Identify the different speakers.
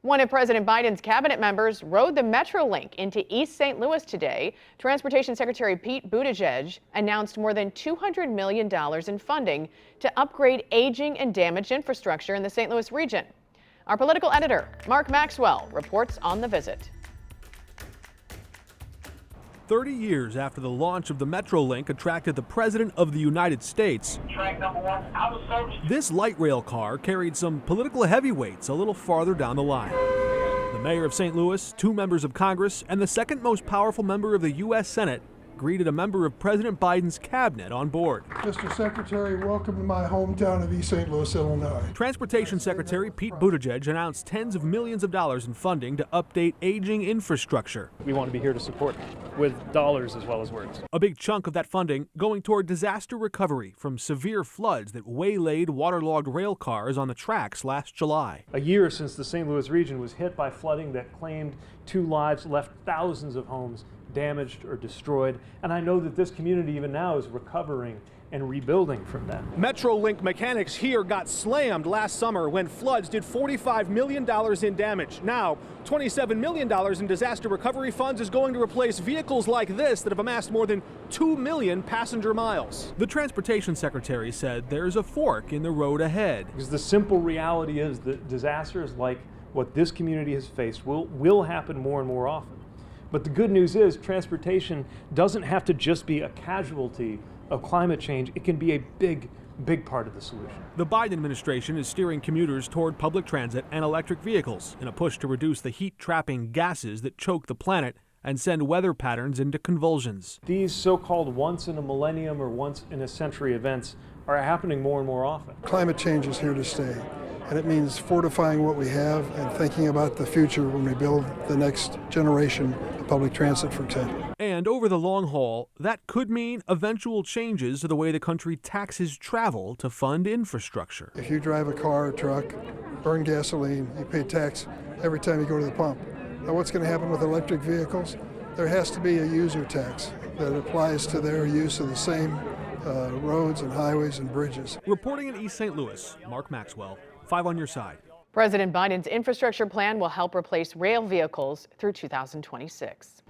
Speaker 1: One of President Biden's cabinet members rode the MetroLink into East St. Louis today. Transportation Secretary Pete Buttigieg announced more than $200 million in funding to upgrade aging and damaged infrastructure in the St. Louis region. Our political editor, Mark Maxwell, reports on the visit.
Speaker 2: 30 years after the launch of the MetroLink attracted the President of the United States,
Speaker 3: Track number 1 out of service.
Speaker 2: this light rail car carried some political heavyweights a little farther down the line. The mayor of St. Louis, 2 members of Congress, and the second most powerful member of the U.S. Senate greeted a member of President Biden's cabinet on board.
Speaker 4: Mr. Secretary, welcome to my hometown of East St. Louis, Illinois.
Speaker 2: Transportation Secretary Pete Buttigieg announced tens of millions of dollars in funding to update aging infrastructure.
Speaker 5: We want to be here to support with dollars as well as words.
Speaker 2: A big chunk of that funding going toward disaster recovery from severe floods that waylaid waterlogged rail cars on the tracks last July.
Speaker 5: A year since the St. Louis region was hit by flooding that claimed 2 lives, left thousands of homes damaged or destroyed, and I know that this community even now is recovering and rebuilding from that.
Speaker 2: MetroLink mechanics here got slammed last summer when floods did $45 million in damage. Now, $27 million in disaster recovery funds is going to replace vehicles like this that have amassed more than 2 million passenger miles. The Transportation Secretary said there's a fork in the road ahead.
Speaker 5: Because the simple reality is that disasters like what this community has faced will happen more and more often. But the good news is transportation doesn't have to just be a casualty of climate change. It can be a big part of the solution.
Speaker 2: The Biden administration is steering commuters toward public transit and electric vehicles in a push to reduce the heat-trapping gases that choke the planet and send weather patterns into convulsions.
Speaker 5: These so-called once in a millennium or once in a century events are happening more and more often.
Speaker 4: Climate change is here to stay, and it means fortifying what we have and thinking about the future when we build the next generation of public transit, for example.
Speaker 2: And over the long haul, that could mean eventual changes to the way the country taxes travel to fund infrastructure.
Speaker 4: If you drive a car or truck, burn gasoline, you pay tax every time you go to the pump. Now what's going to happen with electric vehicles? There has to be a user tax that applies to their use of the same roads and highways and bridges.
Speaker 2: Reporting in East St. Louis, Mark Maxwell, 5 on your side.
Speaker 1: President Biden's infrastructure plan will help replace rail vehicles through 2026.